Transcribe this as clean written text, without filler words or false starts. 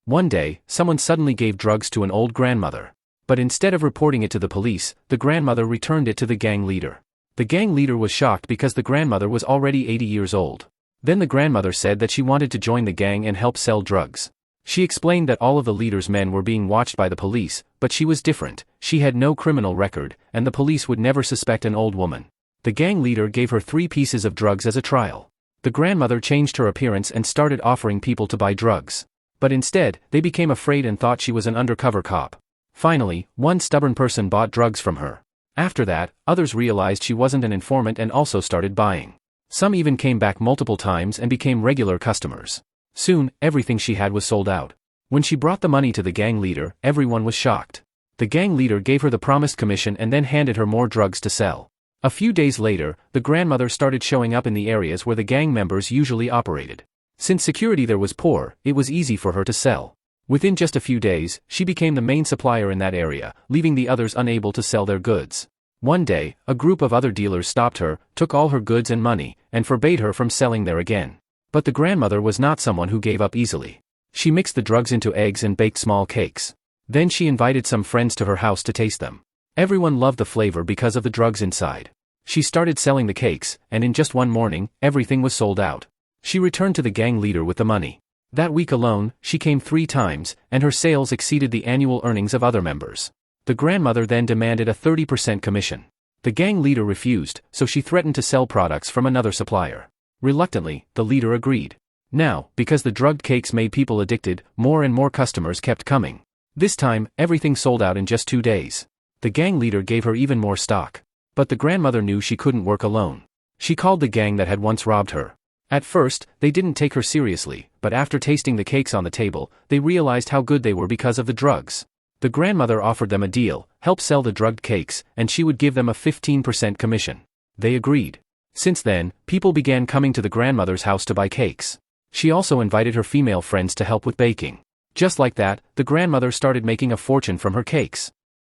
One day, someone suddenly gave drugs to an old grandmother. But instead of reporting it to the police, the grandmother returned it to the gang leader. The gang leader was shocked because the grandmother was already 80 years old. Then the grandmother said that she wanted to join the gang and help sell drugs. She explained that all of the leader's men were being watched by the police, but she was different. She had no criminal record, and the police would never suspect an old woman. The gang leader gave her 3 pieces of drugs as a trial. The grandmother changed her appearance and started offering people to buy drugs. But instead, they became afraid and thought she was an undercover cop. Finally, one stubborn person bought drugs from her. After that, others realized she wasn't an informant and also started buying. Some even came back multiple times and became regular customers. Soon, everything she had was sold out. When she brought the money to the gang leader, everyone was shocked. The gang leader gave her the promised commission and then handed her more drugs to sell. A few days later, the grandmother started showing up in the areas where the gang members usually operated. Since security there was poor, it was easy for her to sell. Within just a few days, she became the main supplier in that area, leaving the others unable to sell their goods. One day, a group of other dealers stopped her, took all her goods and money, and forbade her from selling there again. But the grandmother was not someone who gave up easily. She mixed the drugs into eggs and baked small cakes. Then she invited some friends to her house to taste them. Everyone loved the flavor because of the drugs inside. She started selling the cakes, and in just one morning, everything was sold out. She returned to the gang leader with the money. That week alone, she came 3 times, and her sales exceeded the annual earnings of other members. The grandmother then demanded a 30% commission. The gang leader refused, so she threatened to sell products from another supplier. Reluctantly, the leader agreed. Now, because the drugged cakes made people addicted, more and more customers kept coming. This time, everything sold out in just 2 days. The gang leader gave her even more stock. But the grandmother knew she couldn't work alone. She called the gang that had once robbed her. At first, they didn't take her seriously, but after tasting the cakes on the table, they realized how good they were because of the drugs. The grandmother offered them a deal, help sell the drugged cakes, and she would give them a 15% commission. They agreed. Since then, people began coming to the grandmother's house to buy cakes. She also invited her female friends to help with baking. Just like that, the grandmother started making a fortune from her cakes.